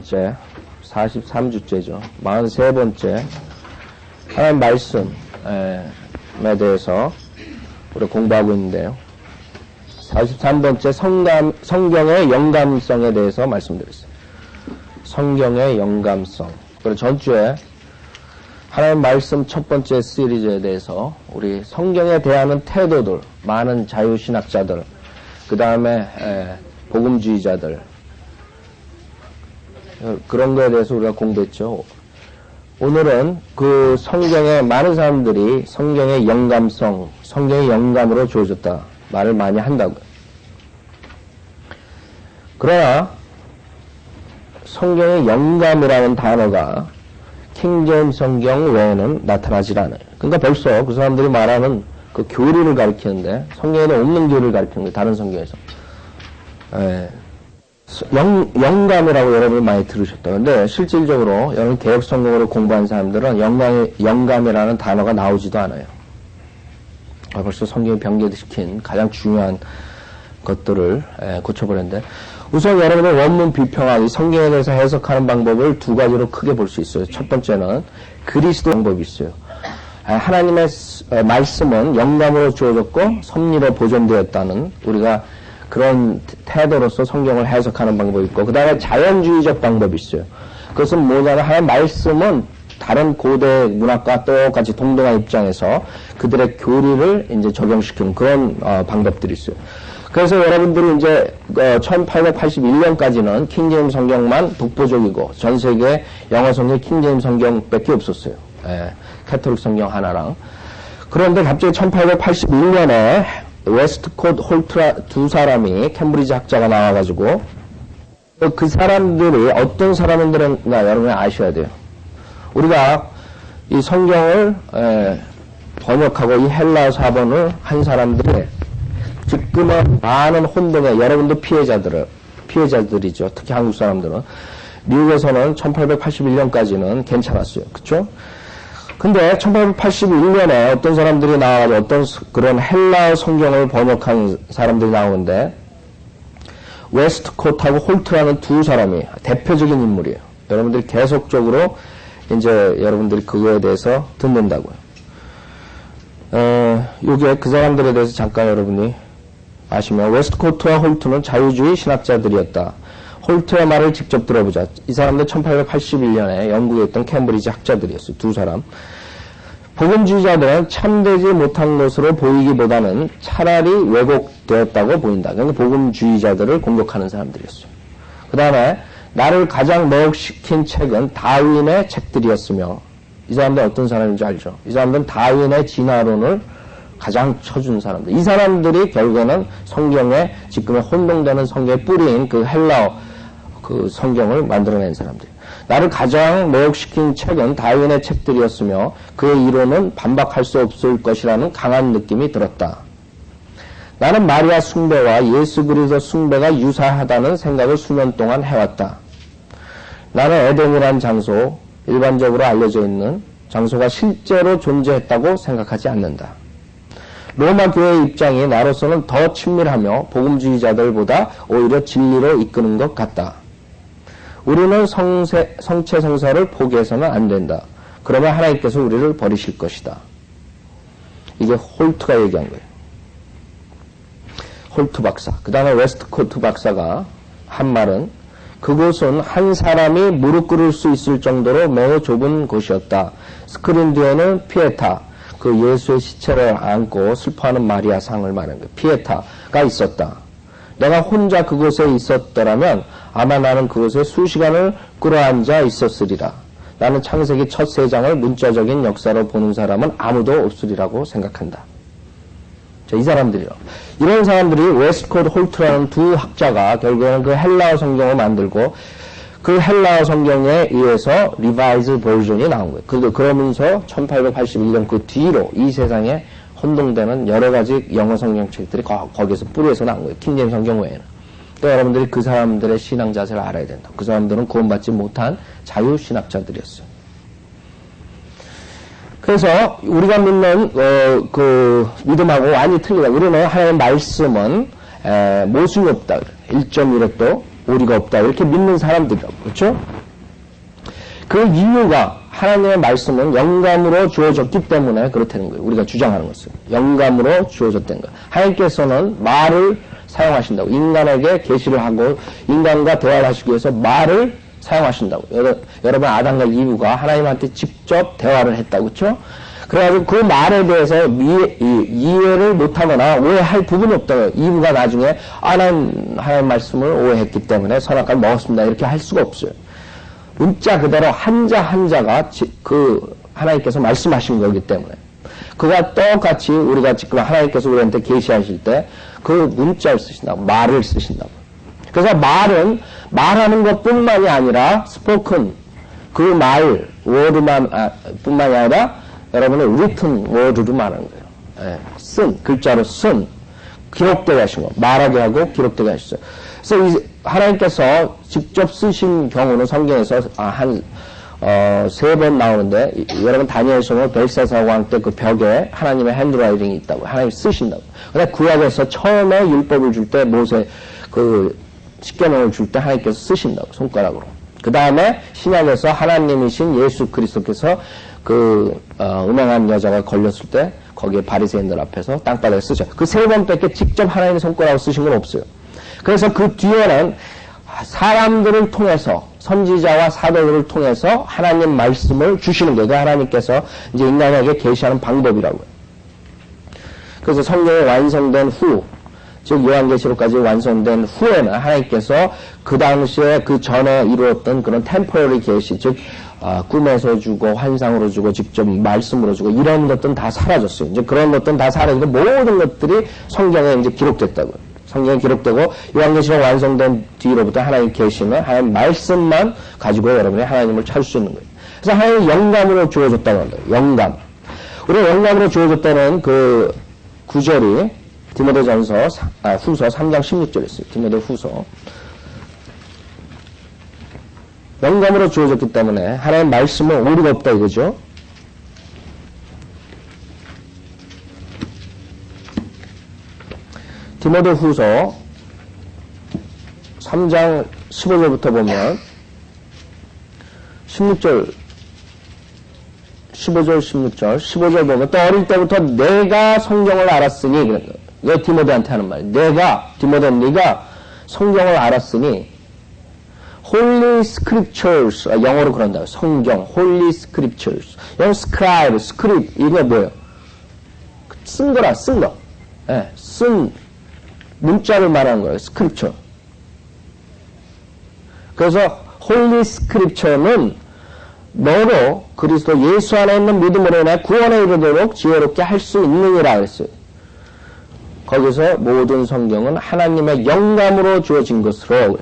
43주째, 43주째죠. 43번째 하나님 말씀에 대해서 우리 공부하고 있는데요. 43번째 성경의 영감성에 대해서 말씀드렸어요. 성경의 영감성. 그리고 전주에 하나님 말씀 첫 번째 시리즈에 대해서 우리 성경에 대하는 태도들, 많은 자유신학자들, 그 다음에 복음주의자들, 그런 거에 대해서 우리가 공부했죠. 오늘은 그 성경에 많은 사람들이 성경의 영감성, 성경의 영감으로 주어졌다 말을 많이 한다고요. 그러나 성경의 영감이라는 단어가 킹제임스 성경 외에는 나타나질 않아요. 그러니까 벌써 그 사람들이 말하는 그 교리를 가리키는데 성경에는 없는 교리를 가리키는 거예요. 다른 성경에서. 영감이라고 여러분이 많이 들으셨다. 근데 실질적으로 여러분 개혁 성경으로 공부한 사람들은 영감이라는 단어가 나오지도 않아요. 벌써 성경이 변개시킨 가장 중요한 것들을 고쳐버렸는데, 우선 여러분의 원문 비평하기, 성경에 대해서 해석하는 방법을 두 가지로 크게 볼 수 있어요. 첫 번째는 그리스도 방법이 있어요. 하나님의 말씀은 영감으로 주어졌고 섭리로 보존되었다는 우리가 그런 태도로서 성경을 해석하는 방법이 있고, 그 다음에 자연주의적 방법이 있어요. 그것은 뭐냐면 하나님 말씀은 다른 고대 문학과 똑같이 동등한 입장에서 그들의 교리를 이제 적용시키는 그런 방법들이 있어요. 그래서 여러분들이 이제 1881년까지는 킹제임스 성경만 독보적이고 전 세계 영어 성경 킹제임스 성경밖에 없었어요. 캐톨릭 성경 하나랑. 그런데 갑자기 1881년에 웨스트콧 홀트라 두 사람이 캠브리지 학자가 나와가지고 그 사람들이 어떤 사람인가 여러분이 아셔야 돼요. 우리가 이 성경을 번역하고 이 헬라어 사본을 한 사람들이 지금은 많은 혼동에, 여러분도 피해자들이죠. 특히 한국 사람들은. 미국에서는 1881년까지는 괜찮았어요. 그쵸? 근데 1881년에 어떤 사람들이 나와가지고 어떤 그런 헬라어 성경을 번역한 사람들이 나오는데, 웨스트콧하고 홀트라는 두 사람이 대표적인 인물이에요. 여러분들이 계속적으로 이제 여러분들이 그거에 대해서 듣는다고요. 요게 그 사람들에 대해서 잠깐 여러분이 아시면, 웨스트콧과 홀트는 자유주의 신학자들이었다. 홀트의 말을 직접 들어보자. 이 사람들 1881년에 영국에 있던 캠브리지 학자들이었어요. 두 사람. 복음주의자들은 참되지 못한 것으로 보이기보다는 차라리 왜곡되었다고 보인다. 그러니까 복음주의자들을 공격하는 사람들이었어요. 그 다음에 나를 가장 매혹시킨 책은 다윈의 책들이었으며, 이 사람들 어떤 사람인지 알죠? 이 사람들은 다윈의 진화론을 가장 쳐준 사람들. 이 사람들이 결국에는 성경에, 지금의 혼동되는 성경에 뿌린 그 헬라어 그 성경을 만들어낸 사람들. 나를 가장 매혹시킨 책은 다윈의 책들이었으며 그의 이론은 반박할 수 없을 것이라는 강한 느낌이 들었다. 나는 마리아 숭배와 예수 그리스도 숭배가 유사하다는 생각을 수년 동안 해왔다. 나는 에덴이란 장소, 일반적으로 알려져 있는 장소가 실제로 존재했다고 생각하지 않는다. 로마 교회의 입장이 나로서는 더 친밀하며 복음주의자들보다 오히려 진리로 이끄는 것 같다. 우리는 성체 성사를 포기해서는 안 된다. 그러면 하나님께서 우리를 버리실 것이다. 이게 홀트가 얘기한 거예요. 홀트 박사. 그 다음에 웨스트코트 박사가 한 말은, 그곳은 한 사람이 무릎 꿇을 수 있을 정도로 매우 좁은 곳이었다. 스크린 뒤에는 피에타, 그 예수의 시체를 안고 슬퍼하는 마리아 상을 말하는 거예요. 피에타가 있었다. 내가 혼자 그곳에 있었더라면 아마 나는 그곳에 수시간을 끌어앉아 있었으리라. 나는 창세기 첫 3장을 문자적인 역사로 보는 사람은 아무도 없으리라고 생각한다. 자, 이 사람들이요. 이런 사람들이 웨스트콧 홀트라는 두 학자가 결국에는 그 헬라어 성경을 만들고 그 헬라어 성경에 의해서 리바이즈 버전이 나온 거예요. 그러면서 1881년 그 뒤로 이 세상에 혼동되는 여러 가지 영어 성경책들이 거기에서 뿌리에서 나온 거예요. 킹제임스 성경 외에는. 또 여러분들이 그 사람들의 신앙 자세를 알아야 된다. 그 사람들은 구원받지 못한 자유신학자들이었어요. 그래서 우리가 믿는 그 믿음하고 완전히 틀리다. 우리는 하나님의 말씀은 모순이 없다. 1.1획도 오리가 없다. 이렇게 믿는 사람들이라고. 그렇죠? 그 이유가 하나님의 말씀은 영감으로 주어졌기 때문에 그렇다는 거예요. 우리가 주장하는 것은. 영감으로 주어졌다는 거예요. 하나님께서는 말을 사용하신다고. 인간에게 계시를 하고 인간과 대화를 하시기 위해서 말을 사용하신다고. 여러분 아담과 이브가 하나님한테 직접 대화를 했다고. 그렇죠? 그래가지고 그 말에 대해서 이해를 못하거나 오해할 부분이 없다고요. 이브가 나중에 난 하나님 말씀을 오해했기 때문에 선악과를 먹었습니다. 이렇게 할 수가 없어요. 문자 그대로 한자 한자가 그 하나님께서 말씀하신 거기 때문에 그가 똑같이 우리가 지금 하나님께서 우리한테 계시하실 때 그 문자를 쓰신다고, 말을 쓰신다고. 그래서 말은 말하는 것뿐만이 아니라 스포큰 그 말 워드만 뿐만이 아니라 여러분은 written word로 말하는 거예요. 예, 쓴 글자로 쓴 기록되게 하신 거, 말하게 하고 기록되게 하셨어요. 그래서 하나님께서 직접 쓰신 경우는 성경에서 한 3번 나오는데, 여러분 다니엘서는 벨사사 왕 때 그 벽에 하나님의 핸드라이팅이 있다고, 하나님 쓰신다고. 근데 구약에서 처음에 율법을 줄 때 모세 그 십계명을 줄 때 하나님께서 쓰신다고, 손가락으로. 그 다음에 신약에서 하나님이신 예수 그리스도께서 그 음행한 여자가 걸렸을 때 거기에 바리새인들 앞에서 땅바닥에 쓰죠. 그 3번밖에 직접 하나님의 손가락으로 쓰신 건 없어요. 그래서 그 뒤에는 사람들을 통해서, 선지자와 사도들을 통해서 하나님 말씀을 주시는 거예요. 하나님께서 이제 인간에게 계시하는 방법이라고요. 그래서 성경이 완성된 후, 즉 요한계시록까지 완성된 후에는 하나님께서 그 당시에 그 전에 이루었던 그런 템포러리 계시, 즉 꿈에서 주고 환상으로 주고 직접 말씀으로 주고 이런 것들은 다 사라졌어요. 이제 그런 것들은 다 사라지고 모든 것들이 성경에 이제 기록됐다고요. 성경에 기록되고 요한계시록 완성된 뒤로부터 하나님 계시는 하나님 말씀만 가지고 여러분이 하나님을 찾을 수 있는 거예요. 그래서 하나님이 영감으로 주어졌다고 합니다. 영감. 우리가 영감으로 주어졌다는 그 구절이 디모데전서 후서 3장 16절에 있어요. 디모데 후서. 영감으로 주어졌기 때문에 하나님 말씀은 오류가 없다 이거죠. 디모데 후서 3장 15절부터 보면 16절, 15절, 16절, 15절 보면 또 어릴 때부터 내가 성경을 알았으니, 그런 거예요. 이거 디모데한테 하는 말이에요. 내가, 디모데 네가 성경을 알았으니 Holy Scriptures, 영어로 그런다고요. 성경, Holy Scriptures. 여기 scribe, script, 이게 뭐예요? 쓴 거라, 쓴 거. 네, 쓴 문자를 말하는 거예요. 스크립처. 그래서 홀리 스크립처는 너로 그리스도 예수 안에 있는 믿음으로 인해 구원에 이르도록 지혜롭게 할 수 있느니라 그랬어요. 거기서 모든 성경은 하나님의 영감으로 주어진 것으로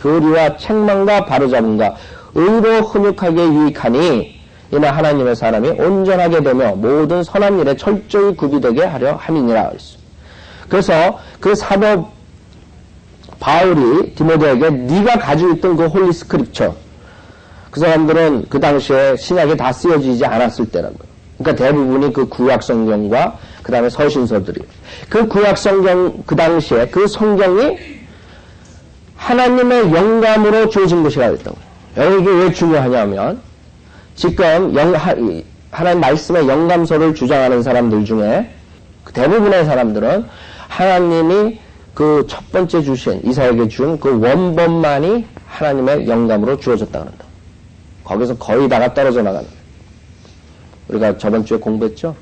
교리와 책망과 바로잡음과 의로 훈육하게 유익하니 이는 하나님의 사람이 온전하게 되며 모든 선한 일에 철저히 구비되게 하려 함이니라 그랬어요. 그래서 그 사도 바울이 디모데에게 네가 가지고 있던 그 홀리 스크립처, 그 사람들은 그 당시에 신약이 다 쓰여지지 않았을 때라고요. 그러니까 대부분이 그 구약 성경과 그 다음에 서신서들이, 그 구약 성경, 그 당시에 그 성경이 하나님의 영감으로 주어진 것이라 그랬다고요. 여기 이게 왜 중요하냐면 지금 하나님 말씀의 영감서를 주장하는 사람들 중에 대부분의 사람들은 하나님이 그 첫 번째 주신 이사야에게 준 그 원본만이 하나님의 영감으로 주어졌다 그런다. 거기서 거의 다가 떨어져 나가는. 우리가 저번 주에 공부했죠.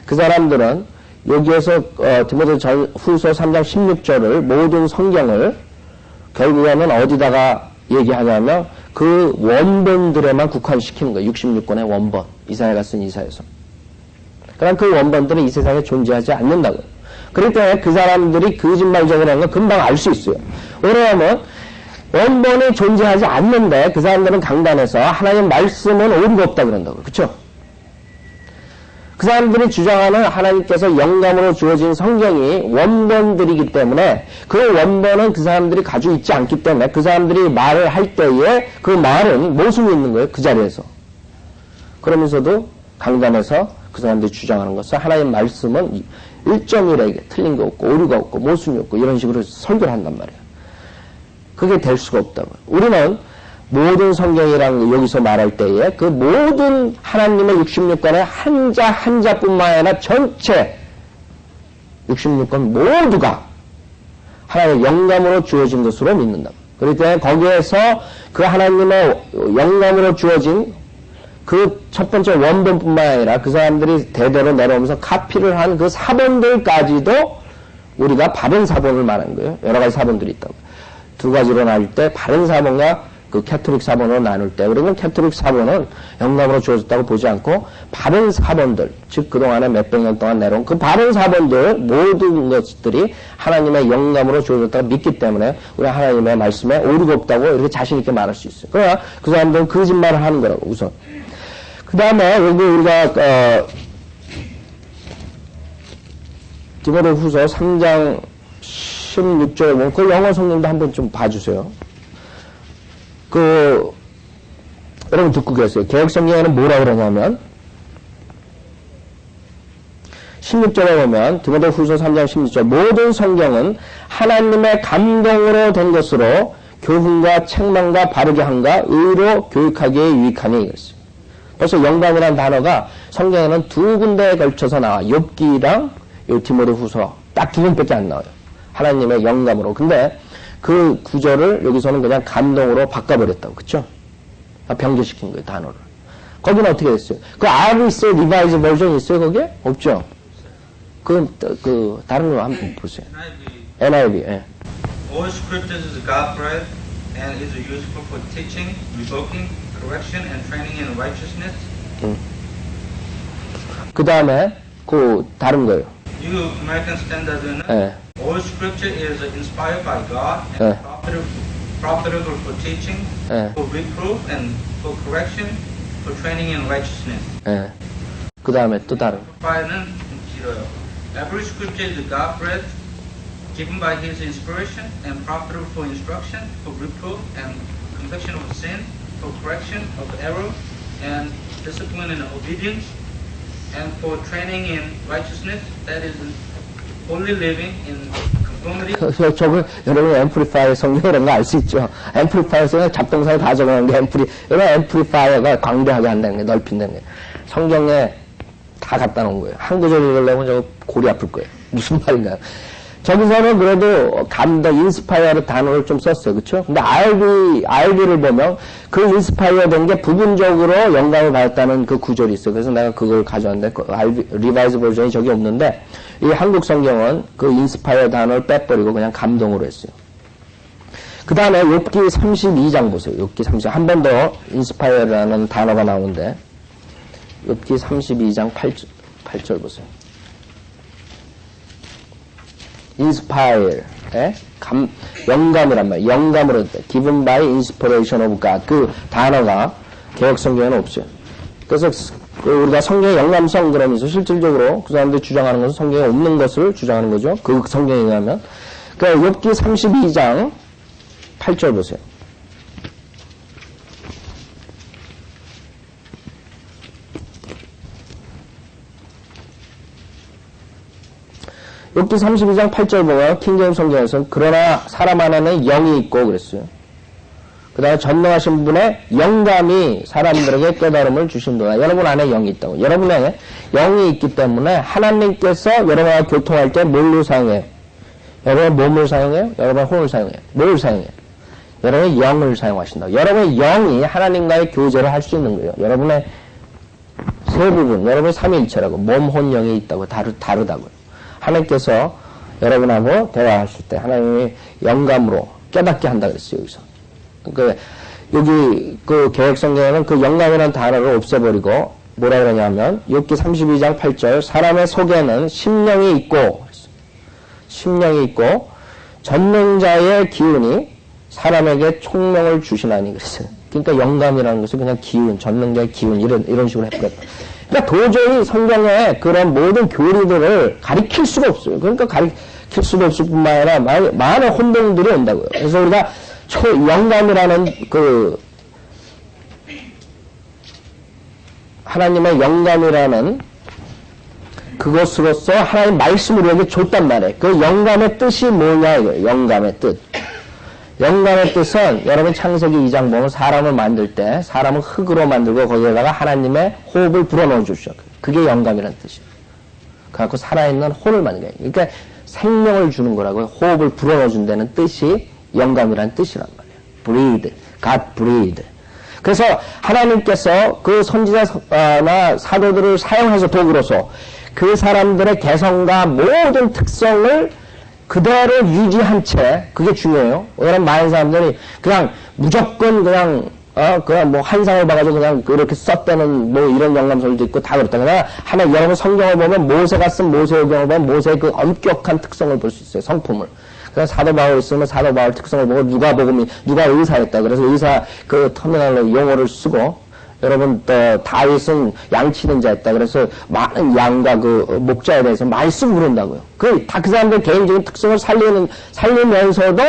그 사람들은 여기에서 디모데 후서 3장 16절을 모든 성경을 결국에는 어디다가 얘기하냐면 그 원본들에만 국한시키는 거예요. 66권의 원본, 이사야가 쓴 이사야서. 그럼 그 원본들은 이 세상에 존재하지 않는다고요. 그렇기 때문에 그 사람들이 거짓말적으로 하는 건 금방 알 수 있어요. 왜냐하면 원본이 존재하지 않는데 그 사람들은 강단에서 하나님 말씀은 오류가 없다 그런다고요. 그렇죠? 그 사람들이 주장하는 하나님께서 영감으로 주어진 성경이 원본들이기 때문에 그 원본은 그 사람들이 가지고 있지 않기 때문에 그 사람들이 말을 할 때에 그 말은 모순이 있는 거예요. 그 자리에서. 그러면서도 강단에서 그 사람들이 주장하는 것은 하나님 말씀은 1.1에게 틀린 거 없고 오류가 없고 모순이 없고 이런 식으로 설교를 한단 말이에요. 그게 될 수가 없다고요. 우리는 모든 성경이랑 여기서 말할 때에 그 모든 하나님의 66권의 한자 한자뿐만 아니라 전체 66권 모두가 하나님의 영감으로 주어진 것으로 믿는다. 그렇기 때문에 거기에서 그 하나님의 영감으로 주어진 그 첫 번째 원본뿐만 아니라 그 사람들이 대대로 내려오면서 카피를 한 그 사본들까지도 우리가 바른 사본을 말하는 거예요. 여러 가지 사본들이 있다고. 두 가지로 나눌 때 바른 사본과 그 캐토릭 사본으로 나눌 때 우리는 캐토릭 사본은 영감으로 주어졌다고 보지 않고 바른 사본들, 즉 그동안에 몇백 년 동안 내려온 그 바른 사본들 모든 것들이 하나님의 영감으로 주어졌다고 믿기 때문에 우리 하나님의 말씀에 오류가 없다고 이렇게 자신 있게 말할 수 있어요. 그러나 그 사람들은 거짓말을 하는 거라고 우선. 그 다음에 여기 우리가 디모데후서 3장 16절에 보면 그 영어 성경도 한번 좀 봐주세요. 여러분 듣고 계세요. 개혁성경에는 뭐라 그러냐면 16절에 보면 디모데후서 3장 16절 모든 성경은 하나님의 감동으로 된 것으로 교훈과 책망과 바르게 함과 의로 교육하기에 유익하니 이랬어요. 벌써 영감이라는 단어가 성경에는 두 군데에 걸쳐서 나와. 욥기랑 디모데후서 딱 두 번밖에 안 나와요. 하나님의 영감으로. 근데 그 구절을 여기서는 그냥 감동으로 바꿔버렸다고. 그쵸? 변개시킨 거예요, 단어를. 거기는 어떻게 됐어요? 그 R 있어요? 리바이즈 버전 있어요, 거기에? 없죠? 다른 거 한번 보세요. NIV, 예. All scriptures is God-breathed and is useful for teaching, rebuking, correction, and training in righteousness. 그 다음에, 다른 거예요. You American Standard는 예. All scripture is inspired by God and profitable for teaching, for reproof, and for correction, for training in righteousness. 예. 그 다음에 또 다른. 는 길어요. Every scripture is God-breathed, given by His inspiration, and profitable for instruction, for reproof, and conviction of sin, for correction of error, and discipline in obedience, and for training in righteousness, that is only living in conformity. 저걸 여러분 앰플리파이어 성경 이런 거 알 수 있죠. 앰플리파이어에서 잡동사에 다 적어놓은 게 여러분 앰플리파이어가 광대하게 한다는 게 넓힌다는 게 성경에 다 갖다 놓은 거예요. 한 구절 읽으려면 저거 골이 아플 거예요. 무슨 말인가요? 저기서는 그래도 감동, 인스파이어를 단어를 좀 썼어요. 그쵸? 근데 RB를 보면 그 인스파이어 된 게 부분적으로 영감을 받았다는 그 구절이 있어요. 그래서 내가 그걸 가져왔는데, 리바이즈 버전이 저기 없는데, 이 한국 성경은 그 인스파이어 단어를 빼버리고 그냥 감동으로 했어요. 그 다음에 욥기 32장 보세요. 욥기 32장. 한 번 더 인스파이어라는 단어가 나오는데, 욥기 32장 8절 보세요. inspire, 영감이란 말이에요. 영감으로, given by inspiration of God. 그 단어가 개혁성경에는 없어요. 그래서 우리가 성경의 영감성 그러면서 실질적으로 그 사람들이 주장하는 것은 성경에 없는 것을 주장하는 거죠. 그 성경에 의하면. 그러니까 욥기 32장 8절 보세요. 욥기 32장 8절 보면 킹제임스 성경에서는 그러나 사람 안에는 영이 있고 그랬어요. 그 다음에 전능하신 분의 영감이 사람들에게 깨달음을 주신도다. 여러분 안에 영이 있다고. 여러분에 영이 있기 때문에 하나님께서 여러분과 교통할 때 뭘로 사용해요? 여러분의 몸을 사용해요? 여러분의 혼을 사용해요? 뭘 사용해요? 여러분의 영을 사용하신다. 여러분의 영이 하나님과의 교제를 할 수 있는 거예요. 여러분의 세 부분, 여러분의 삼위일체라고 몸, 혼, 영이 있다고 다르다고요. 하나님께서 여러분하고 대화하실 때 하나님이 영감으로 깨닫게 한다 그랬어요, 여기서. 그러니까 여기 그 개혁성경에는 그 영감이라는 단어를 없애버리고 뭐라 그러냐면 욥기 32장 8절 사람의 속에는 심령이 있고 전능자의 기운이 사람에게 총명을 주시나니 그랬어요. 그러니까 영감이라는 것은 그냥 기운, 전능자의 기운 이런 식으로 해버렸다. 그러니까 도저히 성경에 그런 모든 교리들을 가리킬 수가 없어요. 그러니까 가리킬 수가 없을 뿐만 아니라 많은 혼동들이 온다고요. 그래서 우리가 영감이라는 하나님의 영감이라는 그것으로서 하나님 말씀을 우리에게 줬단 말이에요. 그 영감의 뜻이 뭐냐 이거예요. 영감의 뜻. 영감의 뜻은 여러분 창세기 2장 보면 사람을 만들 때 사람을 흙으로 만들고 거기에다가 하나님의 호흡을 불어넣어 주셔. 그게 영감이라는 뜻이에요. 그래갖고 살아있는 혼을 만든 거예요. 그러니까 생명을 주는 거라고요. 호흡을 불어넣어 준다는 뜻이 영감이라는 뜻이란 말이에요. breathe, God breathe. 그래서 하나님께서 그 선지자나 사도들을 사용해서 도구로서 그 사람들의 개성과 모든 특성을 그대로 유지한 채, 그게 중요해요. 왜냐면 많은 사람들이 그냥 무조건 그냥 뭐 환상을 봐가지고 그냥 이렇게 썼다는 뭐 이런 영감설도 있고 다 그렇다. 그러나 여러분 성경을 보면 모세가 쓴 모세오경을 보면 모세의 그 엄격한 특성을 볼 수 있어요. 성품을. 그래서 사도 바울 있으면 사도 바울 특성을 보고 누가 의사였다. 그래서 의사 그 터미널로 용어를 쓰고 여러분 또 다윗은 양치는 자였다. 그래서 많은 양과 그 목자에 대해서 많이 쓰고 그런다고요. 다 그 사람들 개인적인 특성을 살리면서도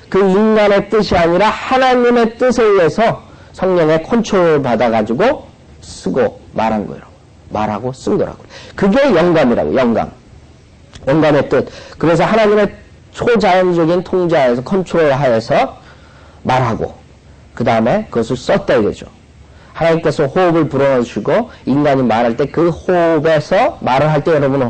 그 인간의 뜻이 아니라 하나님의 뜻에 의해서 성령의 컨트롤을 받아가지고 쓰고 말한 거예요. 말하고 쓴 거라고. 그게 영감이라고. 영감의 뜻. 그래서 하나님의 초자연적인 통제하에서 컨트롤 하에서 말하고 그 다음에 그것을 썼다 이거죠. 하나님께서 호흡을 불어넣으시고 인간이 말할 때 그 호흡에서 말을 할 때 여러분은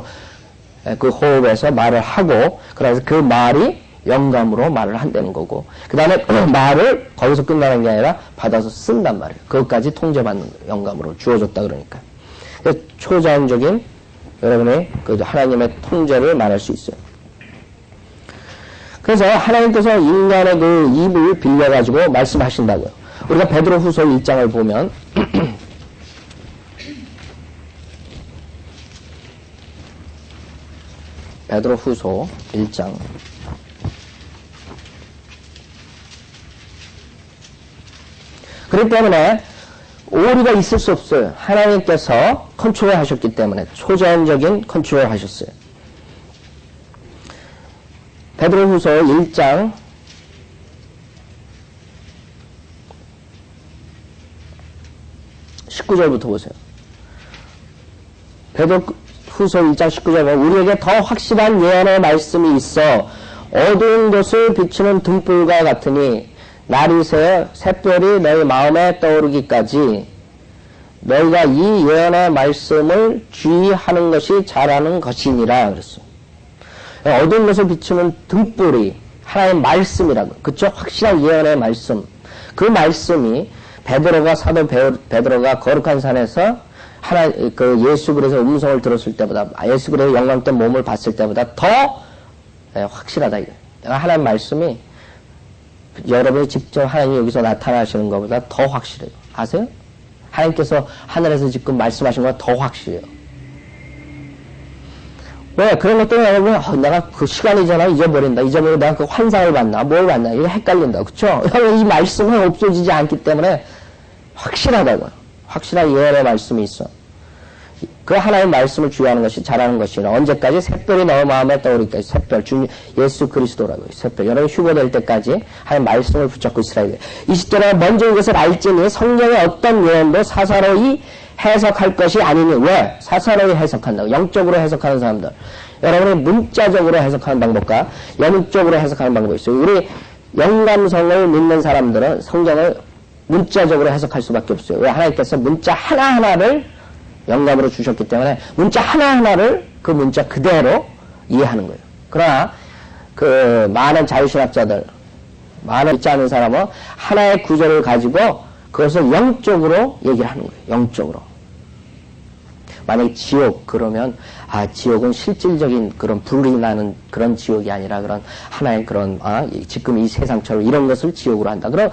그 호흡에서 말을 하고 그래서 그 말이 영감으로 말을 한다는 거고 그 다음에 말을 거기서 끝나는 게 아니라 받아서 쓴단 말이에요. 그것까지 통제받는 거예요. 영감으로 주어졌다 그러니까. 초자연적인 여러분의 그 하나님의 통제를 말할 수 있어요. 그래서 하나님께서 인간의 그 입을 빌려가지고 말씀하신다고요. 우리가 베드로후서 1장을 보면 베드로후서 1장 그렇기 때문에 오류가 있을 수 없어요. 하나님께서 컨트롤 하셨기 때문에 초자연적인 컨트롤 하셨어요. 베드로후서 1장 19절부터 보세요. 베드로후서 1장 19절 보면 우리에게 더 확실한 예언의 말씀이 있어 어두운 곳을 비추는 등불과 같으니 날이 새 샛별이 너희 마음에 떠오르기까지 너희가 이 예언의 말씀을 주의하는 것이 잘하는 것이니라 그랬어요. 어두운 곳을 비추는 등불이 하나의 말씀이라고. 그쵸? 확실한 예언의 말씀. 그 말씀이 베드로가 사도 베드로가 거룩한 산에서 예수 그리스도의 음성을 들었을 때보다 예수 그리스도의 영광된 몸을 봤을 때보다 더 확실하다 이거예요. 하나님 말씀이 여러분이 직접 하나님이 여기서 나타나시는 것보다 더 확실해요. 아세요? 하나님께서 하늘에서 지금 말씀하신 것보다 더 확실해요. 왜? 그런 것 때문에 여러분, 내가 그 시간이 지나 잊어버리고 내가 그 환상을 봤나, 뭘 봤나, 이거 헷갈린다. 그쵸? 이 말씀은 없어지지 않기 때문에 확실하다고요. 확실한 예언의 말씀이 있어. 그 하나님의 말씀을 주의하는 것이 잘하는 것이라 언제까지? 샛별이 너의 마음에 떠오르기까지. 샛별, 예수 그리스도라고요. 샛별. 여러분 휴거될 때까지 하나님의 말씀을 붙잡고 있으라. 20절에 먼저 이것을 알지니 성경의 어떤 예언도 사사로이 해석할 것이 아니니. 왜? 사사로이 해석한다고. 영적으로 해석하는 사람들. 여러분이 문자적으로 해석하는 방법과 영적으로 해석하는 방법이 있어요. 우리 영감성을 믿는 사람들은 성경을 문자적으로 해석할 수밖에 없어요. 왜? 하나님께서 문자 하나하나를 영감으로 주셨기 때문에 문자 하나하나를 그 문자 그대로 이해하는 거예요. 그러나 그 많은 자유신학자들, 많은 믿지 않는 사람은 하나의 구절을 가지고 그것을 영적으로 얘기를 하는 거예요. 영적으로. 만약에 지옥 그러면 지옥은 실질적인 그런 불이 나는 그런 지옥이 아니라 그런 하나의 그런 지금 이 세상처럼 이런 것을 지옥으로 한다. 그럼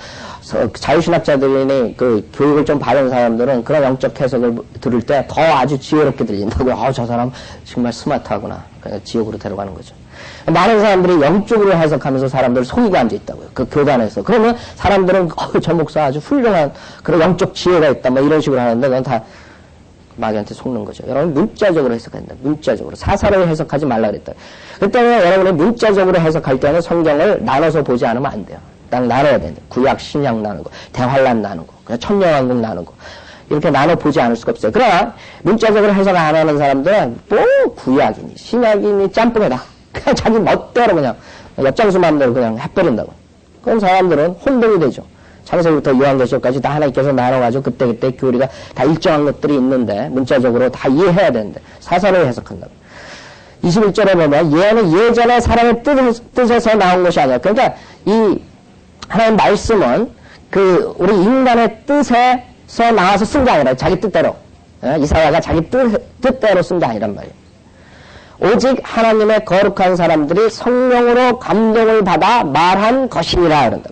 자유신학자들이 그 교육을 좀 받은 사람들은 그런 영적 해석을 들을 때 더 아주 지혜롭게 들린다고요. 저 사람 정말 스마트하구나. 그러니까 지옥으로 데려가는 거죠. 많은 사람들이 영적으로 해석하면서 사람들 속이고 앉아 있다고요. 그 교단에서. 그러면 사람들은 저 목사 아주 훌륭한 그런 영적 지혜가 있다. 뭐 이런 식으로 하는데 그건 다 마귀한테 속는 거죠. 여러분 문자적으로 해석해야 된다. 문자적으로. 사사로 해석하지 말라 그랬다. 그 때문에 여러분이 문자적으로 해석할 때는 성경을 나눠서 보지 않으면 안 돼요. 딱 나눠야 된다. 구약, 신약 나누고, 대환란 나누고, 그냥 천년왕국 나누고. 이렇게 나눠 보지 않을 수가 없어요. 그러나 문자적으로 해석 안 하는 사람들은 뭐 구약이니 신약이니 짬뽕이다. 그냥 자기 멋대로 그냥 옆장수 마음대로 그냥 해버린다고. 그럼 사람들은 혼동이 되죠. 창세기부터 요한계시록까지 다 하나님께서 나눠가지고 그때그때 교리가 다 일정한 것들이 있는데 문자적으로 다 이해해야 되는데 사사로 해석한다. 21절에 보면 얘는 예전에 사람의 뜻에서 나온 것이 아니야. 그러니까 이 하나님 말씀은 그 우리 인간의 뜻에서 나와서 쓴 게 아니라 자기 뜻대로 이사야가 자기 뜻대로 쓴 게 아니란 말이에요. 오직 하나님의 거룩한 사람들이 성령으로 감동을 받아 말한 것이니라 그런다.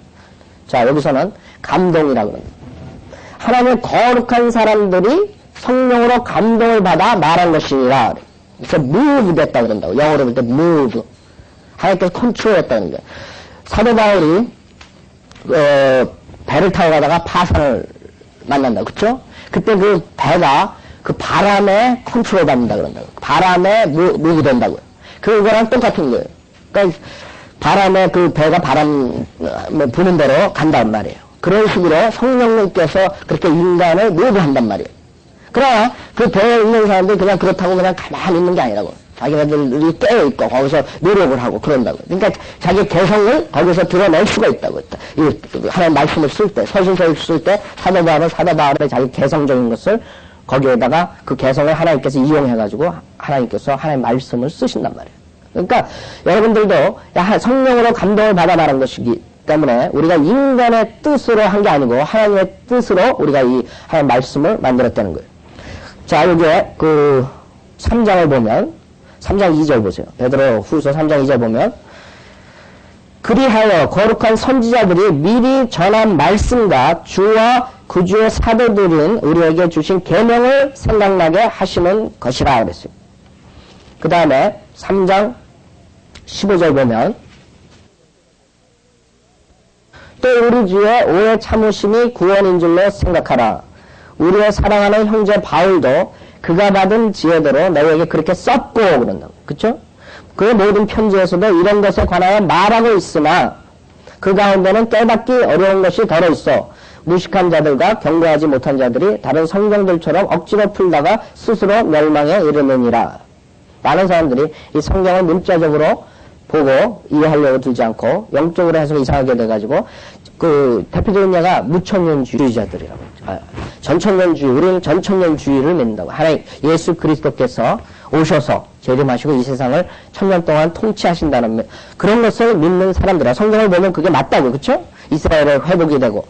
자, 여기서는 감동이라고 그런다. 하나님의 거룩한 사람들이 성령으로 감동을 받아 말한 것이니라. 그래서 move 됐다 그런다고. 영어로 볼 때 move. 하나님께서 컨트롤했다는 거예요. 사도 바울이 배를 타고 가다가 파산을 만난다. 그쵸? 그때 그 배가 그 바람에 컨트롤 받는다 그런다고. 바람에 move 된다고요. 그거랑 똑같은 거예요. 그러니까 바람에 그 배가 바람 부는 대로 간단 말이에요. 그런 식으로 성령님께서 그렇게 인간을 move 한단 말이에요. 그러나 그 배에 있는 사람들이 그냥 그렇다고 그냥 가만히 있는 게 아니라고. 자기네들이 깨어있고 거기서 노력을 하고 그런다고. 그러니까 자기 개성을 거기서 드러낼 수가 있다고. 이 하나님 말씀을 쓸 때, 서신서를 쓸 때 사도 바울의 자기 개성적인 것을 거기에다가 그 개성을 하나님께서 이용해가지고 하나님께서 하나님 말씀을 쓰신단 말이에요. 그러니까 여러분들도 성령으로 감동을 받아 말한 것이기 때문에 우리가 인간의 뜻으로 한 게 아니고 하나님의 뜻으로 우리가 이 하나님 말씀을 만들었다는 거예요. 자, 여기에 그 3장을 보면 3장 2절 보세요. 베드로 후서 3장 2절 보면 그리하여 거룩한 선지자들이 미리 전한 말씀과 주와 구주의 사도들인 우리에게 주신 계명을 생각나게 하시는 것이라 그랬어요. 그 다음에 3장 15절 보면 또 우리 주의 오래 참으심이 구원인 줄로 생각하라. 우리의 사랑하는 형제 바울도 그가 받은 지혜대로 너희에게 그렇게 썼고 그런다고. 그쵸? 그의 모든 편지에서도 이런 것에 관하여 말하고 있으나 그 가운데는 깨닫기 어려운 것이 더러 있어 무식한 자들과 경고하지 못한 자들이 다른 성경들처럼 억지로 풀다가 스스로 멸망에 이르느니라. 많은 사람들이 이 성경을 문자적으로 보고 이해하려고 들지 않고 영적으로 해서 이상하게 돼가지고 그 대표적인 예가 무천년주의자들이라고. 전천년주의, 우리는 전천년주의를 믿는다고. 하나님 예수 그리스도께서 오셔서 재림하시고 이 세상을 천년 동안 통치하신다는 그런 것을 믿는 사람들이야. 성경을 보면 그게 맞다고. 그쵸? 이스라엘의 회복이 되고.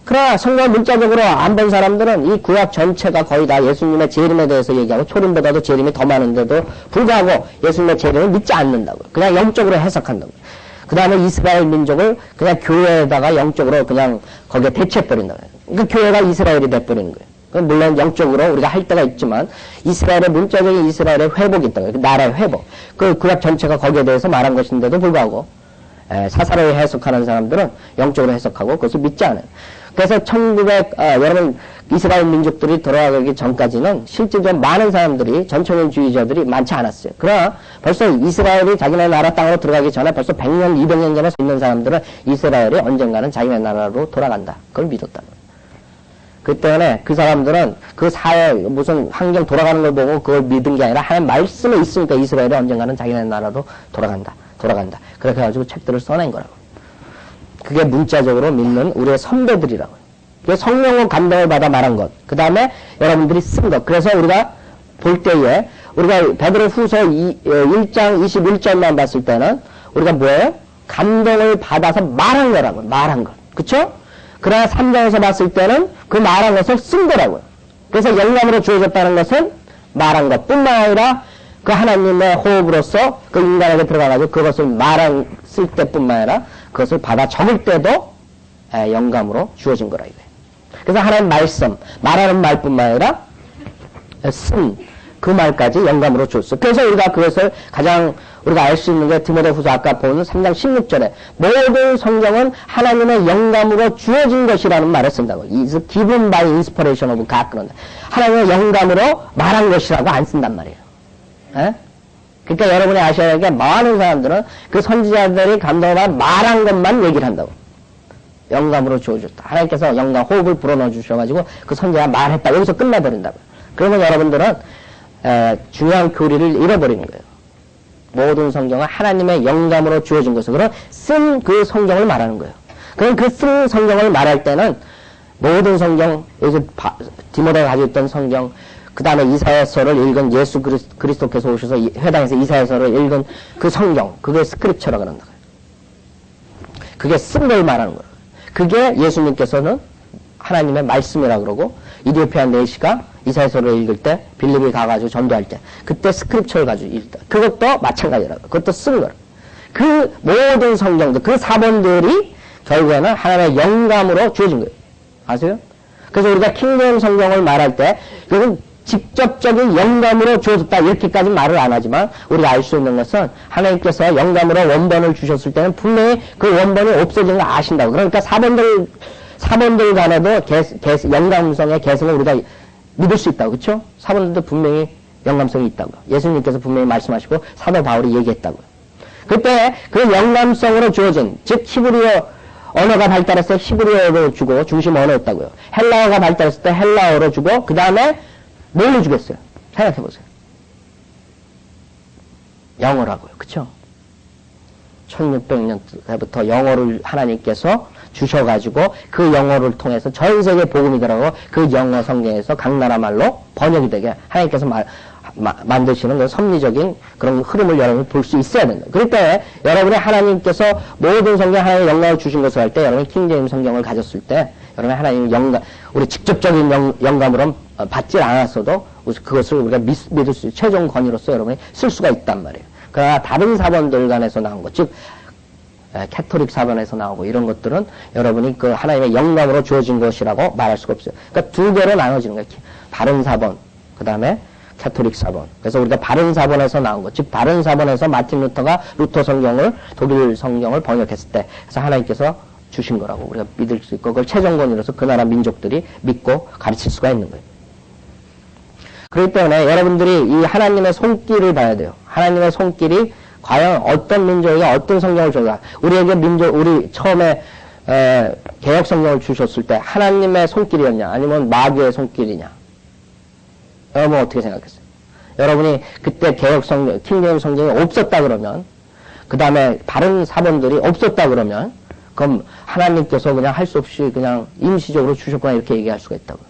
그러나 성경을 문자적으로 안 본 사람들은 이 구약 전체가 거의 다 예수님의 재림에 대해서 얘기하고 초림보다도 재림이 더 많은데도 불구하고 예수님의 재림을 믿지 않는다고. 그냥 영적으로 해석한다고. 그 다음에 이스라엘 민족을 그냥 교회에다가 영적으로 그냥 거기에 대체해버린다고. 그러니까 교회가 이스라엘이 돼버리는 거예요. 물론 영적으로 우리가 할 때가 있지만 이스라엘의 문자적인 이스라엘의 회복이 있다고 해요. 그 나라의 회복. 그 구약 전체가 거기에 대해서 말한 것인데도 불구하고 사사로이 해석하는 사람들은 영적으로 해석하고 그것을 믿지 않아요. 그래서 여러분 이스라엘 민족들이 돌아가기 전까지는 실제로 많은 사람들이 전천년주의자들이 많지 않았어요. 그러나 벌써 이스라엘이 자기네 나라 땅으로 들어가기 전에 벌써 100년, 200년 전에 있는 사람들은 이스라엘이 언젠가는 자기네 나라로 돌아간다. 그걸 믿었다는 거예요. 그 때문에 그 사람들은 그 사회 무슨 환경 돌아가는 걸 보고 그걸 믿은 게 아니라 하나님 말씀에 있으니까 이스라엘이 언젠가는 자기네 나라로 돌아간다. 그렇게 해가지고 책들을 써낸 거라고. 그게 문자적으로 믿는 우리의 선배들이라고. 그게 성령으로 감동을 받아 말한 것. 그 다음에 여러분들이 쓴 것. 그래서 우리가 볼 때에 우리가 베드로 후서 1장 21절만 봤을 때는 우리가 뭐예요? 감동을 받아서 말한 거라고. 말한 것. 그쵸? 그러나 3장에서 봤을 때는 그 말한 것을 쓴 거라고요. 그래서 영감으로 주어졌다는 것은 말한 것 뿐만 아니라 그 하나님의 호흡으로서 그 인간에게 들어가가지고 그것을 쓸 때뿐만 아니라 그것을 받아 적을 때도 영감으로 주어진 거라 이거예요. 그래서 하나님 말씀, 말하는 말뿐만 아니라 쓴 그 말까지 영감으로 줬어. 그래서 우리가 그것을 가장 우리가 알 수 있는 게 디모데후서 아까 본 3장 16절에 모든 성경은 하나님의 영감으로 주어진 것이라는 말을 쓴다고. Is given by inspiration of God. 그런다. 하나님의 영감으로 말한 것이라고 안 쓴단 말이에요. 에? 그러니까 여러분이 아셔야 할 게 많은 사람들은 그 선지자들이 감동을 말한 것만 얘기를 한다고. 영감으로 주어줬다. 하나님께서 영감 호흡을 불어넣어 주셔가지고 그 선지자가 말했다. 여기서 끝내버린다고. 그러면 여러분들은 중요한 교리를 잃어버리는 거예요. 모든 성경은 하나님의 영감으로 주어진 것을 그런 쓴 그 성경을 말하는 거예요. 그럼 그 쓴 성경을 말할 때는 모든 성경, 여기서 디모데가 가지고 있던 성경, 그 다음에 이사야서를 읽은 예수 그리스도께서 오셔서 회당에서 이사야서를 읽은 그 성경, 그게 스크립처라고 그런다. 그게 쓴 걸 말하는 거예요. 그게 예수님께서는 하나님의 말씀이라고 그러고, 이디오피아 내시가 이사야서를 읽을 때, 빌립이 가가지고 전도할 때, 그때 스크립처를 가지고 읽다. 그것도 마찬가지라고. 그것도 쓴 거예요. 그 모든 성경들, 그 사본들이 결국에는 하나님의 영감으로 주어진 거예요. 아세요? 그래서 우리가 킹제임 성경을 말할 때, 이건 직접적인 영감으로 주어졌다. 이렇게까지 말을 안 하지만, 우리가 알 수 있는 것은, 하나님께서 영감으로 원본을 주셨을 때는 분명히 그 원본이 없어진 걸 아신다고. 그러니까 사본들 간에도 영감성의 개성을 우리가 믿을 수 있다고. 그렇죠? 사본들도 분명히 영감성이 있다고. 예수님께서 분명히 말씀하시고, 사도 바울이 얘기했다고. 그때 그 영감성으로 주어진, 즉 히브리어 언어가 발달했을 때 히브리어로 주고 중심 언어였다고요. 헬라어가 발달했을 때 헬라어로 주고 그 다음에 뭘로 주겠어요? 생각해보세요. 영어라고요. 그쵸? 1600년 때부터 영어를 하나님께서 주셔가지고 그 영어를 통해서 전 세계 복음이 들어가고 그 영어 성경에서 각 나라 말로 번역이 되게 하나님께서 만드시는 그 섭리적인 그런 흐름을 여러분이 볼 수 있어야 된다. 그럴 때 여러분이 하나님께서 모든 성경 하나님의 영감을 주신 것을 할 때 여러분이 킹제임 성경을 가졌을 때 여러분이 하나님의 영감, 우리 직접적인 영감으로 받지 않았어도 그것을 우리가 믿을 수 있는 최종 권위로서 여러분이 쓸 수가 있단 말이에요. 그러나 다른 사본들 간에서 나온 것, 즉 캐토릭 사본에서 나오고 이런 것들은 여러분이 그 하나님의 영감으로 주어진 것이라고 말할 수가 없어요. 그러니까 두 개로 나눠지는 거예요. 바른 사본, 그 다음에 캐토릭 사본. 그래서 우리가 바른 사본에서 나온 것, 즉 바른 사본에서 마틴 루터가 루터 성경을 독일 성경을 번역했을 때, 그래서 하나님께서 주신 거라고 우리가 믿을 수 있고 그걸 최종권위로서 그 나라 민족들이 믿고 가르칠 수가 있는 거예요. 그렇기 때문에 여러분들이 이 하나님의 손길을 봐야 돼요. 하나님의 손길이 과연 어떤 민족이 어떤 성경을 줘가 우리에게 우리 처음에 개혁 성경을 주셨을 때 하나님의 손길이었냐 아니면 마귀의 손길이냐? 여러분 어떻게 생각했어요? 여러분이 그때 개혁 성경, 킹제임 성경이 없었다 그러면, 그 다음에 바른 사본들이 없었다 그러면, 그럼 하나님께서 그냥 할 수 없이 그냥 임시적으로 주셨구나 이렇게 얘기할 수가 있다고요.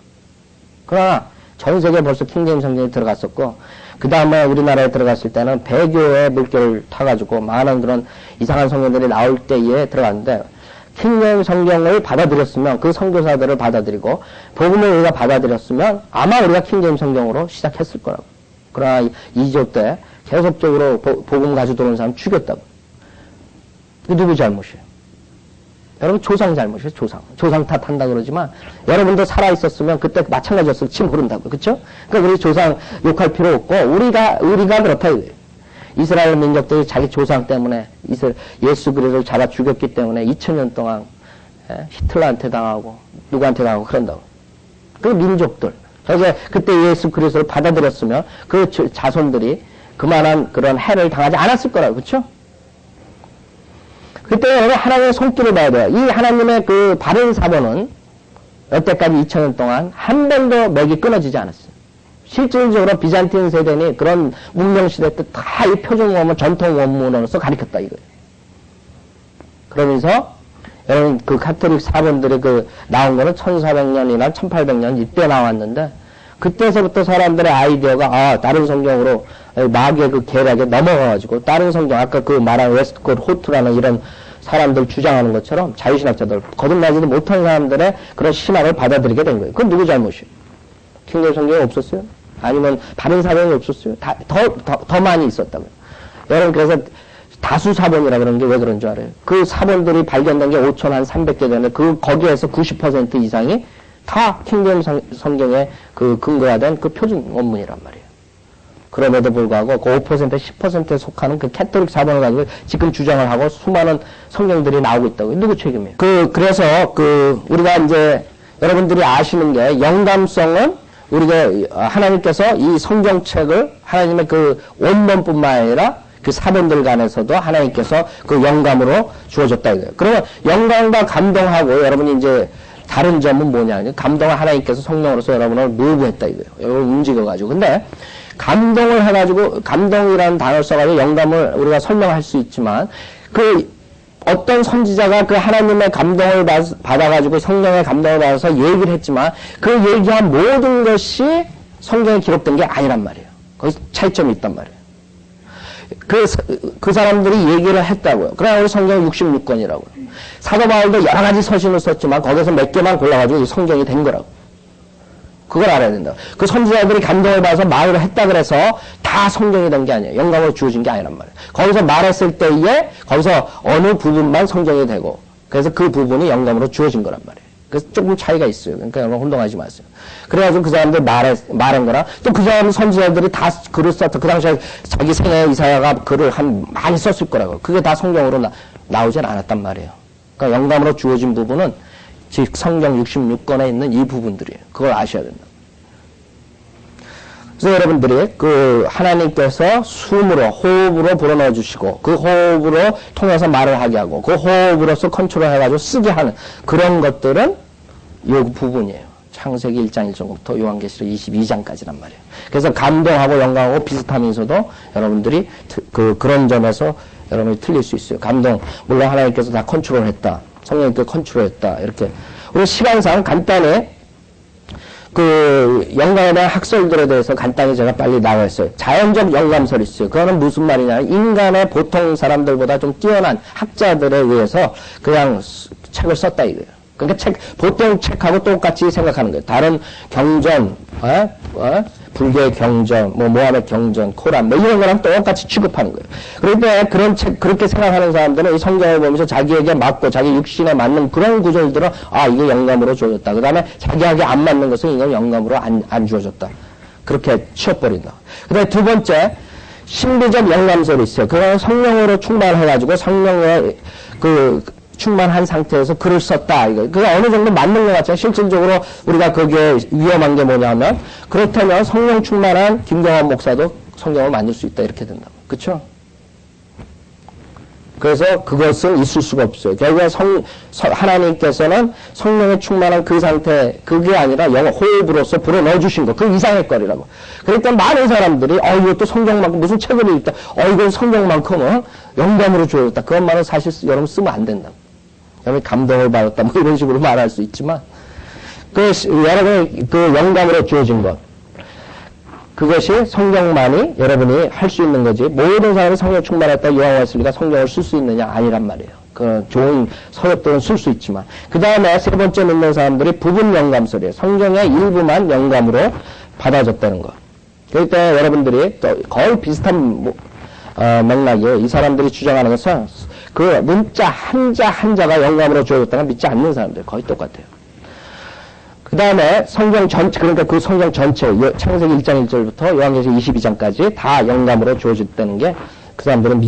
그러나 전 세계에 벌써 킹제임 성경이 들어갔었고, 그 다음에 우리나라에 들어갔을 때는 배교의 물결을 타가지고 많은 그런 이상한 성경들이 나올 때에 들어갔는데, 킹제임 성경을 받아들였으면 그 선교사들을 받아들이고 복음을 우리가 받아들였으면 아마 우리가 킹제임 성경으로 시작했을 거라고. 그러나 2조 때 계속적으로 복음 가지고 들어온 사람 죽였다고. 그 누구 잘못이에요? 여러분 조상 잘못이에요. 조상 탓한다 그러지만 여러분도 살아있었으면 그때 마찬가지였을지 모른다고. 그렇죠? 그러니까 우리 조상 욕할 필요 없고 우리가 그렇다 이거예요. 이스라엘 민족들이 자기 조상 때문에 예수 그리스도를 잡아 죽였기 때문에 2000년 동안 히틀러한테 당하고 누구한테 당하고 그런다고. 그 민족들. 그래서 그때 예수 그리스도를 받아들였으면 그 자손들이 그만한 그런 해를 당하지 않았을 거라고. 그렇죠? 그때 하나님의 손길을 봐야 돼요. 이 하나님의 그 바른 사본은 여태까지 2000년 동안 한 번도 맥이 끊어지지 않았어요. 실질적으로 비잔틴 세대니 그런 문명시대 때 다 이 표준 원문, 전통 원문으로서 가르쳤다 이거예요. 그러면서 여러분 그 카톨릭 사본들이 그 나온 거는 1400년이나 1800년 이때 나왔는데 그때서부터 사람들의 아이디어가 다른 성경으로 마귀의 그 계략에 넘어가가지고 다른 성경 아까 그 말한 웨스트콧 호트라는 이런 사람들 주장하는 것처럼 자유신학자들 거듭나지도 못한 사람들의 그런 신학을 받아들이게 된 거예요. 그건 누구 잘못이에요? 킹제임 성경이 없었어요? 아니면 바른 사본이 없었어요? 더 많이 있었다고요. 여러분 그래서 다수 사본이라 그런 게 왜 그런 줄 알아요? 그 사본들이 발견된 게 5300개 되는데 거기에서 90% 이상이 다 킹제임 성경에 그 근거가 된 그 표준 원문이란 말이에요. 그럼에도 불구하고 그 5% 10%에 속하는 그 캐톨릭 사본을 가지고 지금 주장을 하고 수많은 성경들이 나오고 있다고요. 누구 책임이에요? 그래서 우리가 이제 여러분들이 아시는 게 영감성은 우리가 하나님께서 이 성경책을 하나님의 그 원본뿐만 아니라 그 사본들 간에서도 하나님께서 그 영감으로 주어졌다 이거예요. 그러면 영감과 감동하고 여러분이 이제 다른 점은 뭐냐? 감동을 하나님께서 성령으로서 여러분을 노구했다 이거예요. 여러분 움직여가지고. 근데 감동을 해가지고, 감동이라는 단어를 써가지고 영감을 우리가 설명할 수 있지만, 그 어떤 선지자가 그 하나님의 감동을 받아가지고 성령의 감동을 받아서 얘기를 했지만, 그 얘기한 모든 것이 성경에 기록된 게 아니란 말이에요. 거기서 차이점이 있단 말이에요. 그 사람들이 얘기를 했다고요. 그러나 우리 성경 66권이라고요. 사도 바울도 여러 가지 서신을 썼지만 거기서 몇 개만 골라가지고 성경이 된 거라고. 그걸 알아야 된다. 그 선지자들이 감동을 받아서 말을 했다 그래서 다 성경이 된 게 아니에요. 영감으로 주어진 게 아니란 말이에요. 거기서 말했을 때에 거기서 어느 부분만 성경이 되고 그래서 그 부분이 영감으로 주어진 거란 말이에요. 그래서 조금 차이가 있어요. 그러니까 여러분 혼동하지 마세요. 그래가지고 그 사람들 말한 거랑 또 그 사람 선지자들이 다 글을 썼다. 그 당시에 자기 생애 이사야가 글을 많이 썼을 거라고. 그게 다 성경으로 나오진 않았단 말이에요. 그러니까 영감으로 주어진 부분은 즉 성경 66권에 있는 이 부분들이에요. 그걸 아셔야 된다. 그래서 여러분들이 그 하나님께서 숨으로 호흡으로 불어넣어 주시고 그 호흡으로 통해서 말을 하게 하고 그 호흡으로서 컨트롤 해가지고 쓰게 하는 그런 것들은 이 부분이에요. 창세기 1장 1절부터 요한계시록 22장까지란 말이에요. 그래서 감동하고 영감하고 비슷하면서도 여러분들이 그런 점에서 여러분이 틀릴 수 있어요. 감동 물론 하나님께서 다 컨트롤했다. 성령님께서 컨트롤했다. 이렇게 우리 시간상 간단히 그 영감에 대한 학설들에 대해서 간단히 제가 빨리 나와있어요. 자연적 영감설이 있어요. 그거는 무슨 말이냐. 인간의 보통 사람들보다 좀 뛰어난 학자들에 의해서 그냥 책을 썼다 이거예요. 그러니까 보통 책하고 똑같이 생각하는 거예요. 다른 경전, 불교의 경전, 모함의 경전, 코란, 이런 거랑 똑같이 취급하는 거예요. 그런데 그런 책, 그렇게 생각하는 사람들은 이 성경을 보면서 자기에게 맞고 자기 육신에 맞는 그런 구절들은 이게 영감으로 주어졌다. 그 다음에 자기에게 안 맞는 것은 이건 영감으로 안 주어졌다. 그렇게 치워버린다. 그 다음에 두 번째, 신비적 영감설이 있어요. 그건 성령으로 충만해가지고 성령의 충만한 상태에서 글을 썼다. 그게 어느 정도 맞는 것 같죠. 실질적으로 우리가 거기에 위험한 게 뭐냐면, 그렇다면 성령 충만한 김경환 목사도 성경을 만들 수 있다. 이렇게 된다. 그쵸? 그래서 그것은 있을 수가 없어요. 결국에 하나님께서는 성령에 충만한 그 상태, 그게 아니라 호흡으로서 불어 넣어주신 거. 그 이상의 거리라고. 그러니까 많은 사람들이, 이것도 성경만큼 무슨 책을 읽다. 이건 성경만큼은 영감으로 주어졌다. 그것만은 사실 여러분 쓰면 안 된다. 여러분이 감동을 받았다. 이런 식으로 말할 수 있지만, 여러분이 그 영감으로 주어진 것. 그것이 성경만이 여러분이 할 수 있는 거지. 모든 사람이 성령 충만했다. 요한 웨슬리가 성경을 쓸 수 있느냐? 아니란 말이에요. 그 좋은 서적들은 쓸 수 있지만. 그 다음에 세 번째 믿는 사람들이 부분 영감설이에요. 성경의 일부만 영감으로 받아졌다는 것. 그러니까 여러분들이 또 거의 비슷한 맥락이에요. 이 사람들이 주장하는 것은 그 문자 한자가 영감으로 주어졌다는 믿지 않는 사람들 거의 똑같아요. 그 다음에 성경 전체, 그러니까 그 성경 전체, 창세기 1장 1절부터 요한계시록 22장까지 다 영감으로 주어졌다는 게 그 사람들은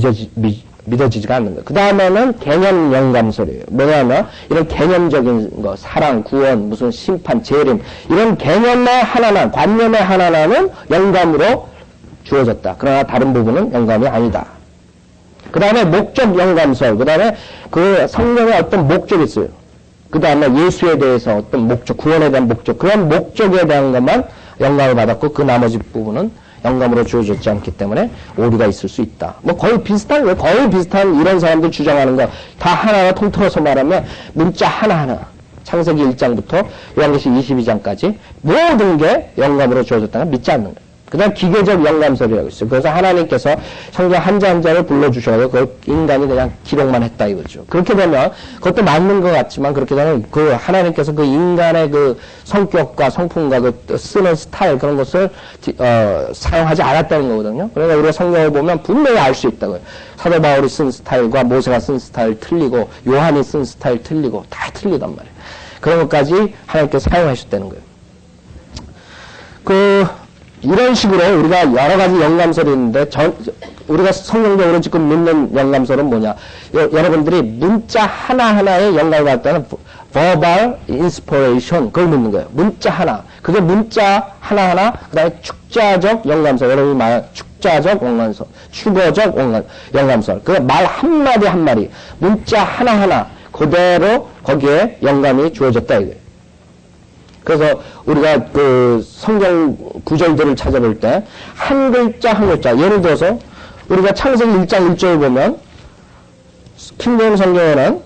믿어지지가 않는 거예요. 그 다음에는 개념 영감설이에요. 뭐냐면, 이런 개념적인 거, 사랑, 구원, 무슨 심판, 재림, 이런 개념의 하나나, 관념의 하나는 영감으로 주어졌다. 그러나 다른 부분은 영감이 아니다. 그 다음에 목적 영감설, 그 다음에 그 성경에 어떤 목적이 있어요. 그 다음에 예수에 대해서 어떤 목적, 구원에 대한 목적, 그런 목적에 대한 것만 영감을 받았고 그 나머지 부분은 영감으로 주어졌지 않기 때문에 오류가 있을 수 있다. 거의 비슷한 이런 사람들 주장하는 거 다 하나하나 통틀어서 말하면 문자 하나하나 창세기 1장부터 요한계시록 22장까지 모든 게 영감으로 주어졌다는 믿지 않는 거예요. 그 다음 기계적 영감설이라고 있어요. 그래서 하나님께서 성경 한자 한자를 불러주셔서 그걸 인간이 그냥 기록만 했다 이거죠. 그렇게 되면 그것도 맞는 것 같지만 그렇게 되면 그 하나님께서 그 인간의 그 성격과 성품과 그 쓰는 스타일 그런 것을 사용하지 않았다는 거거든요. 그러니까 우리가 성경을 보면 분명히 알 수 있다고요. 사도 바울이 쓴 스타일과 모세가 쓴 스타일 틀리고 요한이 쓴 스타일 틀리고 다 틀리단 말이에요. 그런 것까지 하나님께서 사용하셨다는 거예요. 이런 식으로 우리가 여러 가지 영감설이 있는데, 우리가 성경적으로 지금 믿는 영감설은 뭐냐? 여러분들이 문자 하나하나의 영감을 받을 때는 verbal inspiration, 그걸 묻는 거예요. 문자 하나. 그게 문자 하나하나, 그 다음에 축자적 영감설. 여러분이 말하는 축자적 영감설, 축어적 영감설. 그 말 한마디 한마디, 문자 하나하나, 그대로 거기에 영감이 주어졌다 이거예요. 그래서 우리가 그 성경 구절들을 찾아볼 때 한 글자 한 글자, 예를 들어서 우리가 창세기 1장 1절 보면 킹제임스 성경에는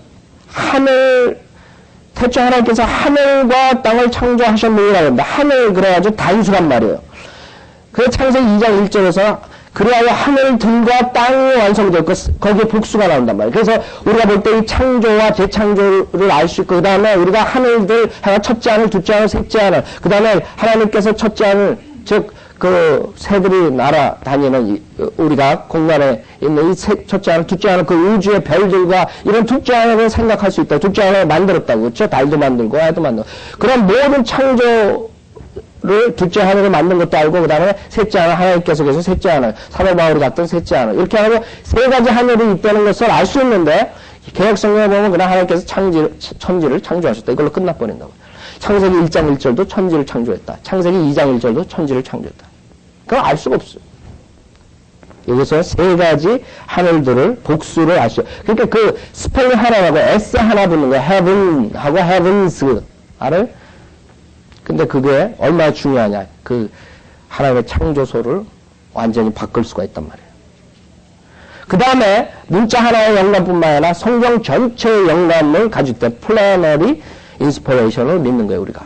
태초 하나님께서 하늘과 땅을 창조하셨느니라고 합니다. 하늘 그래가지고 단수란 말이에요. 그 창세기 2장 1절에서 그리하여 하늘 등과 땅이 완성되었고 거기에 복수가 나온단 말이에요. 그래서 우리가 볼 때 이 창조와 재창조를 알 수 있고 그 다음에 우리가 하늘들 첫째 하늘, 둘째 하늘, 셋째 하늘 그 다음에 하나님께서 첫째 하늘 즉 그 새들이 날아다니는 우리가 공간에 있는 이 첫째 하늘, 둘째 하늘 그 우주의 별들과 이런 둘째 하늘을 생각할 수 있다. 둘째 하늘을 만들었다고 그렇죠? 달도 만들고 해도 만들고 그런 모든 창조 를 둘째 하늘을 만든 것도 알고 그 다음에 셋째 하늘 하나님께서 계셔 셋째 하늘 사도 바울이 갔던 셋째 하늘 이렇게 하고 세 가지 하늘이 있다는 것을 알 수 있는데 개혁성경에 보면 그냥 하나님께서 천지를 창조하셨다 이걸로 끝나버린다고. 창세기 1장 1절도 천지를 창조했다. 창세기 2장 1절도 천지를 창조했다. 그걸 알 수가 없어요. 여기서 세 가지 하늘들을 복수를 알 수 있어요. 그러니까 그 스펠링 하나하고 S 하나 붙는 거예요. heaven하고 heavens를 근데 그게 얼마나 중요하냐. 그 하나님의 창조소를 완전히 바꿀 수가 있단 말이에요. 그 다음에 문자 하나의 영감뿐만 아니라 성경 전체의 영감을 가지고 있다. 플래너리 인스피레이션을 믿는 거예요, 우리가.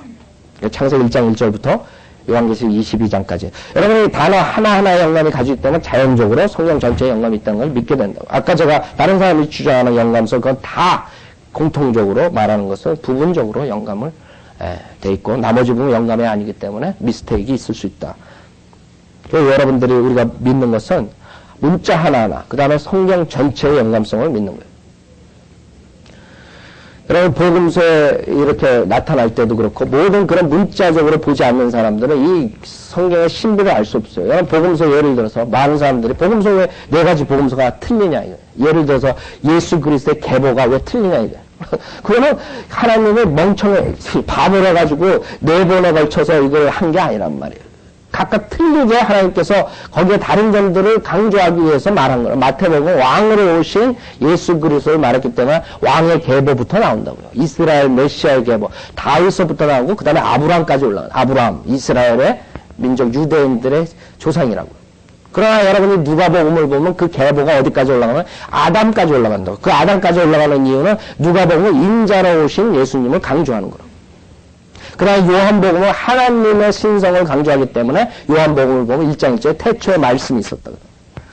창세기 1장 1절부터 요한계시록 22장까지. 여러분이 단어 하나하나의 영감이 가지고 있다면 자연적으로 성경 전체의 영감이 있다는 걸 믿게 된다고. 아까 제가 다른 사람이 주장하는 영감서 그건 다 공통적으로 말하는 것은 부분적으로 영감을 돼 있고 나머지 부분 영감이 아니기 때문에 미스테이크가 있을 수 있다. 그래서 여러분들이 우리가 믿는 것은 문자 하나하나 그 다음에 성경 전체의 영감성을 믿는 거예요. 여러분 복음서에 이렇게 나타날 때도 그렇고 모든 그런 문자적으로 보지 않는 사람들은 이 성경의 신비를 알 수 없어요. 여러분 복음서 예를 들어서 많은 사람들이 복음서 왜 네 가지 복음서가 틀리냐 이거예요. 예를 들어서 예수 그리스도의 계보가 왜 틀리냐 이거예요. 그거는 하나님을 멍청해 바보라 가지고 네 번에 걸쳐서 이걸 한 게 아니란 말이에요. 각각 틀리게 하나님께서 거기에 다른 점들을 강조하기 위해서 말한 거예요. 마태복음 왕으로 오신 예수 그리스도를 말했기 때문에 왕의 계보부터 나온다고요. 이스라엘 메시아의 계보 다윗서부터 나오고 그 다음에 아브라함까지 올라가요. 아브라함 이스라엘의 민족 유대인들의 조상이라고요. 그러나 여러분이 누가복음을 보면 그 계보가 어디까지 올라가면 아담까지 올라간다고. 그 아담까지 올라가는 이유는 누가복음은 인자로 오신 예수님을 강조하는 거라고. 그러나 요한복음은 하나님의 신성을 강조하기 때문에 요한복음을 보면 1장 1절에 태초에 말씀이 있었다.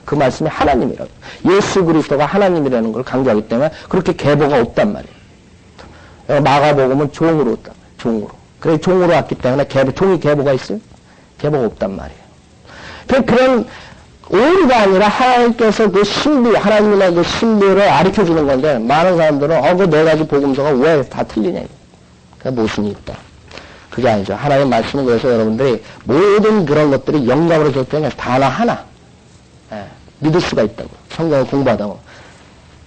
그 말씀이 하나님이라고. 예수 그리스도가 하나님이라는 걸 강조하기 때문에 그렇게 계보가 없단 말이에요. 마가복음은 종으로 왔단 말이에요. 종으로. 그래 종으로 왔기 때문에 종이 계보가 있어요? 계보가 없단 말이에요. 그런 오류가 아니라 하나님께서 그 신비, 하나님의 그 신비를 가르쳐 주는 건데 많은 사람들은 그 네 가지 복음서가 왜 다 틀리냐. 그 모순이 있다. 그게 아니죠. 하나님의 말씀은 그래서 여러분들이 모든 그런 것들이 영감으로 줬기 때문에 단어 하나 믿을 수가 있다고. 성경을 공부하다 보면.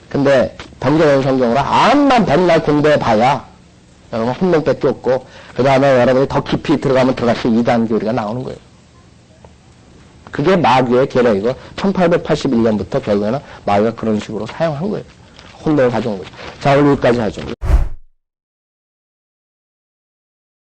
근데 번개된 성경으로 암만 백날 공부해봐야 여러분 혼명밖에 없고 그 다음에 여러분이 더 깊이 들어가면 들어갈수록 이단 교리가 나오는 거예요. 그게 마귀의 계략이고 1881년부터 결국에는 마귀가 그런 식으로 사용한 거예요. 혼동을 가져온 거죠. 자 오늘 여기까지 하죠.